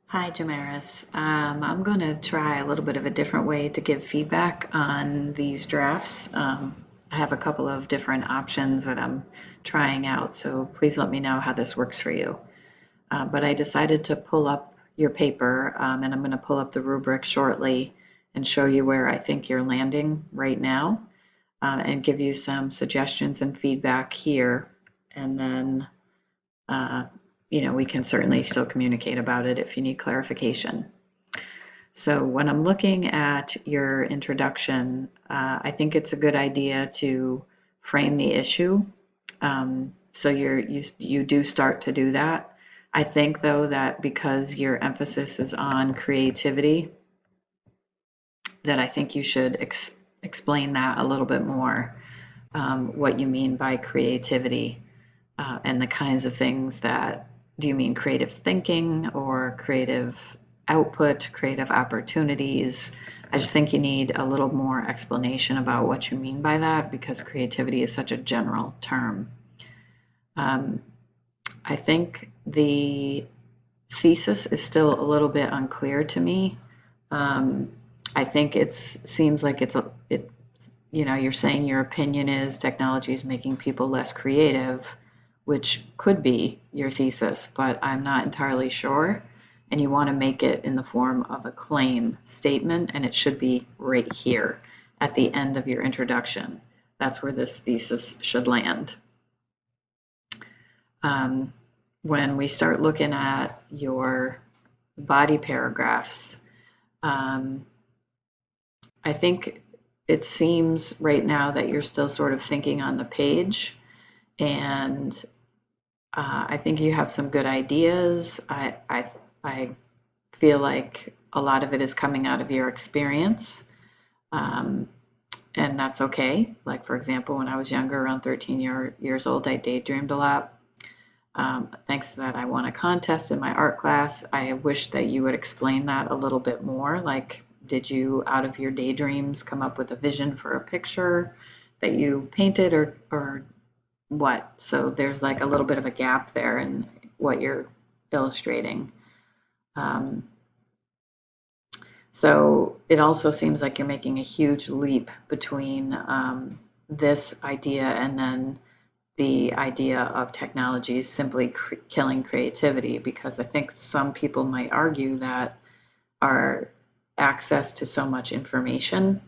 Hi, Jamaris. I'm going to try a little bit of a different way to give feedback on these drafts. I have a couple of different options that I'm trying out, so please let me know how this works for you. But I decided to pull up your paper, and I'm going to pull up the rubric shortly and show you where I think you're landing right now, and give you some suggestions and feedback here. And then uh, we can certainly still communicate about it if you need clarification. So when I'm looking at your introduction, I think it's a good idea to frame the issue. So you do start to do that. I think though that because your emphasis is on creativity, that I think you should explain that a little bit more, what you mean by creativity, and the kinds of things that, do you mean creative thinking or creative output, creative opportunities? I just think you need a little more explanation about what you mean by that because creativity is such a general term. I think the thesis is still a little bit unclear to me. I think it seems like you're saying your opinion is technology is making people less creative, which could be your thesis, but I'm not entirely sure. And you want to make it in the form of a claim statement, and it should be right here at the end of your introduction. That's where this thesis should land. When we start looking at your body paragraphs, I think it seems right now that you're still sort of thinking on the page, and I think you have some good ideas. I feel like a lot of it is coming out of your experience, and that's okay. Like, for example, when I was younger, around 13 years old, I daydreamed a lot. Thanks to that, I won a contest in my art class. I wish that you would explain that a little bit more. Like, did you, out of your daydreams, come up with a vision for a picture that you painted, or what? So there's like a little bit of a gap there in what you're illustrating. So it also seems like you're making a huge leap between this idea and then the idea of technology simply killing creativity, because I think some people might argue that our access to so much information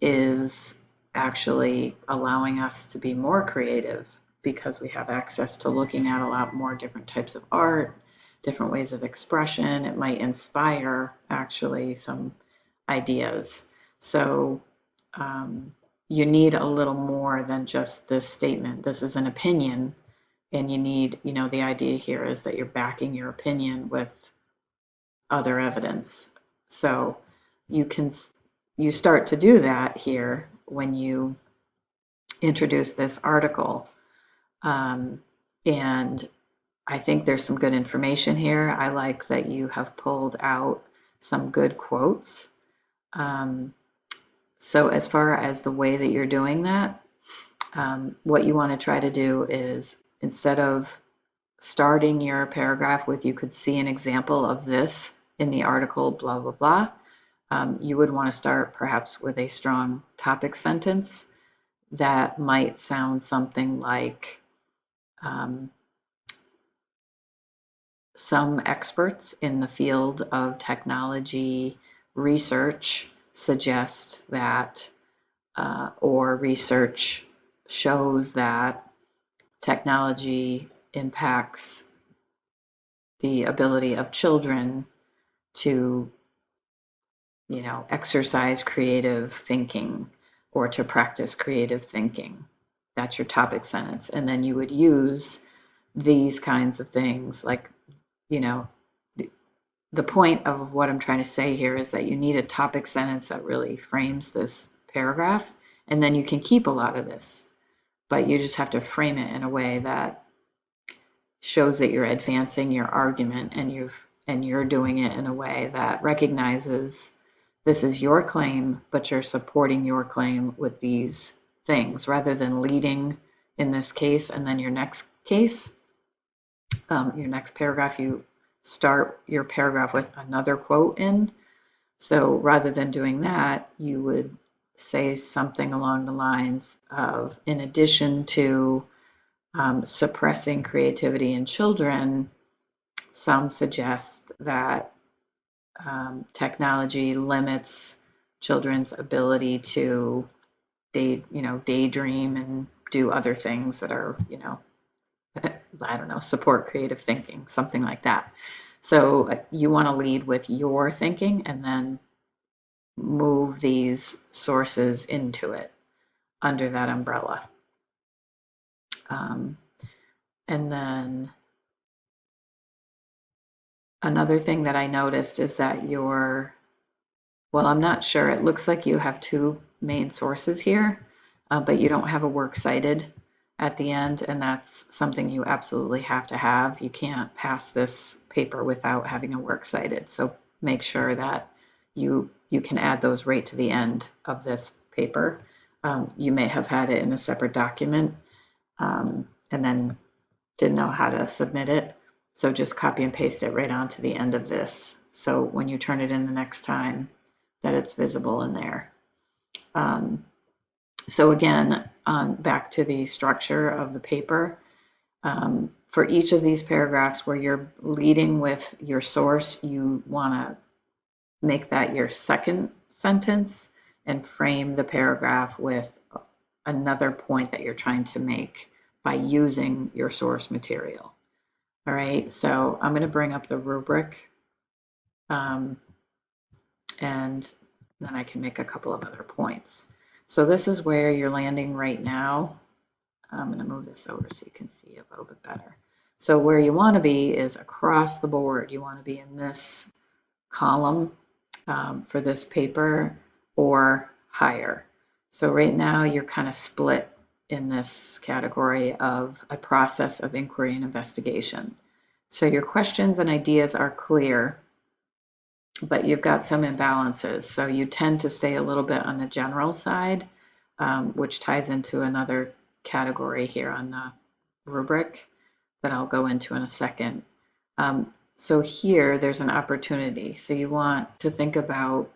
is actually allowing us to be more creative because we have access to looking at a lot more different types of art, different ways of expression. It might inspire actually some ideas. So you need a little more than just this statement. This is an opinion, and you need, the idea here is that you're backing your opinion with other evidence. So you start to do that here when you introduce this article. And I think there's some good information here. I like that you have pulled out some good quotes. So as far as the way that you're doing that, what you want to try to do is, instead of starting your paragraph with "you could see an example of this in the article, blah, blah, blah," you would want to start perhaps with a strong topic sentence that might sound something like, some experts in the field of technology research suggest that, or research shows that technology impacts the ability of children to, exercise creative thinking or to practice creative thinking. That's your topic sentence. And then you would use these kinds of things, like, the point of what I'm trying to say here is that you need a topic sentence that really frames this paragraph, and then you can keep a lot of this, but you just have to frame it in a way that shows that you're advancing your argument, and you're doing it in a way that recognizes this is your claim, but you're supporting your claim with these things rather than leading in this case and then your next case, your next paragraph, you start your paragraph with another quote in. So rather than doing that, you would say something along the lines of, in addition to suppressing creativity in children, some suggest that technology limits children's ability to daydream and do other things that are, I don't know, support creative thinking, something like that. So you want to lead with your thinking and then move these sources into it under that umbrella. Um, and then another thing that I noticed is that well, I'm not sure. It looks like you have two main sources here, but you don't have a works cited at the end, and that's something you absolutely have to have. You can't pass this paper without having a works cited. So make sure that you can add those right to the end of this paper. You may have had it in a separate document and then didn't know how to submit it. So just copy and paste it right onto the end of this. So when you turn it in the next time, that it's visible in there. So again, back to the structure of the paper, for each of these paragraphs where you're leading with your source, you want to make that your second sentence and frame the paragraph with another point that you're trying to make by using your source material. All right, so I'm going to bring up the rubric and then I can make a couple of other points. So this is where you're landing right now. I'm going to move this over so you can see a little bit better. So where you want to be is across the board. You want to be in this column for this paper or higher. So right now you're kind of split in this category of a process of inquiry and investigation. So your questions and ideas are clear, but you've got some imbalances. So you tend to stay a little bit on the general side, which ties into another category here on the rubric that I'll go into in a second. So here there's an opportunity. So you want to think about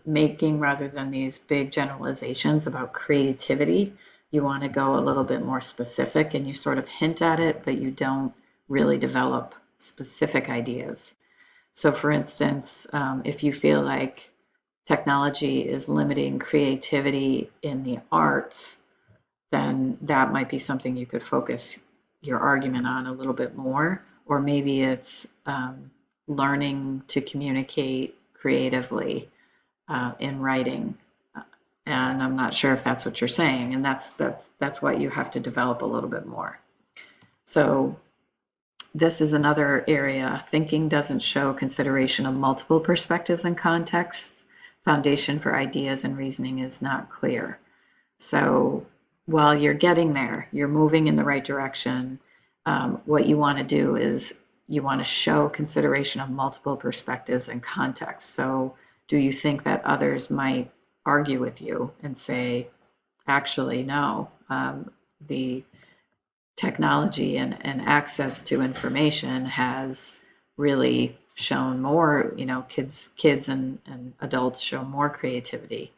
making, rather than these big generalizations about creativity, you want to go a little bit more specific, and you sort of hint at it, but you don't really develop specific ideas. So for instance, if you feel like technology is limiting creativity in the arts, then that might be something you could focus your argument on a little bit more. Or maybe it's learning to communicate creatively in writing. And I'm not sure if that's what you're saying. And that's what you have to develop a little bit more. So this is another area. Thinking doesn't show consideration of multiple perspectives and contexts. Foundation for ideas and reasoning is not clear. So while you're getting there, you're moving in the right direction. What you want to do is you want to show consideration of multiple perspectives and contexts. So do you think that others might argue with you and say, actually, no, the technology and access to information has really shown more, kids and adults show more creativity.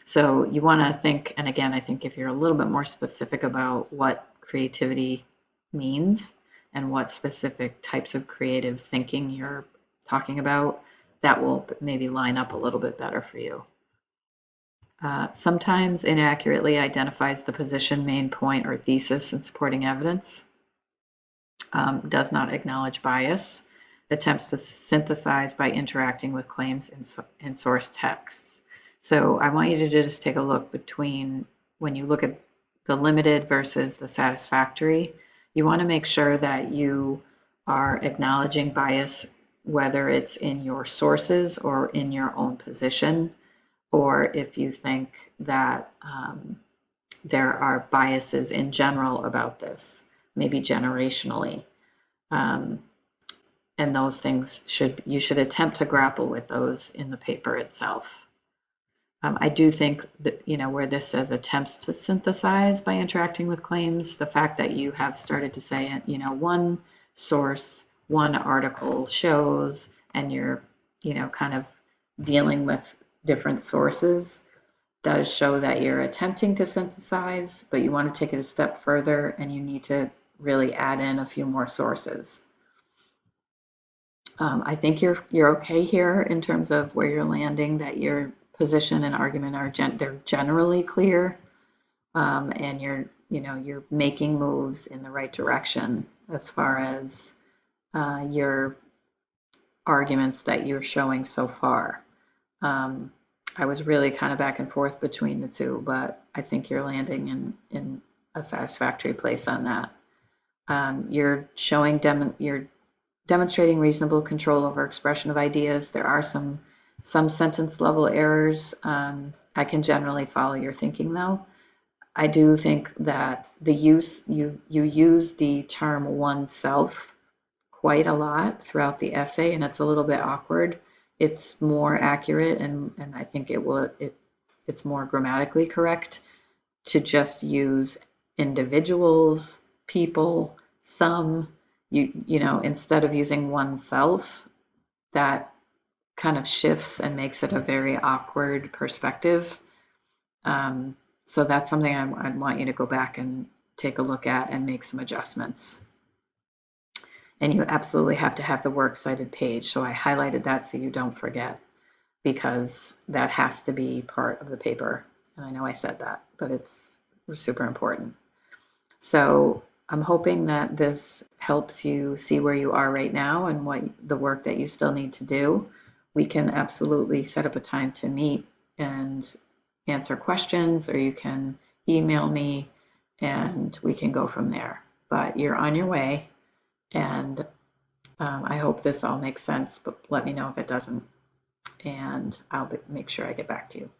So you want to think, and again, I think if you're a little bit more specific about what creativity means and what specific types of creative thinking you're talking about, that will maybe line up a little bit better for you. Sometimes inaccurately identifies the position, main point, or thesis in supporting evidence. Does not acknowledge bias. Attempts to synthesize by interacting with claims in source texts. So I want you to just take a look between, when you look at the limited versus the satisfactory, you want to make sure that you are acknowledging bias, whether it's in your sources or in your own position, or if you think that there are biases in general about this, maybe generationally. And those things you should attempt to grapple with those in the paper itself. I do think that, where this says attempts to synthesize by interacting with claims, the fact that you have started to say, one source one article shows and you're, kind of dealing with different sources does show that you're attempting to synthesize, but you want to take it a step further and you need to really add in a few more sources. I think you're okay here in terms of where you're landing, that your position and argument are they're generally clear, and you're making moves in the right direction as far as your arguments that you're showing so far. I was really kind of back and forth between the two, but I think you're landing in a satisfactory place on that. You're demonstrating reasonable control over expression of ideas. There are some sentence level errors. I can generally follow your thinking though. I do think that you use the term oneself quite a lot throughout the essay, and it's a little bit awkward. It's more accurate, and I think it's more grammatically correct to just use individuals, people, some. Instead of using oneself, that kind of shifts and makes it a very awkward perspective. So that's something I'd want you to go back and take a look at and make some adjustments. And you absolutely have to have the works cited page. So I highlighted that so you don't forget, because that has to be part of the paper. And I know I said that, but it's super important. So I'm hoping that this helps you see where you are right now and what the work that you still need to do. We can absolutely set up a time to meet and answer questions, or you can email me and we can go from there. But you're on your way, and I hope this all makes sense, but let me know if it doesn't, and I'll make sure I get back to you.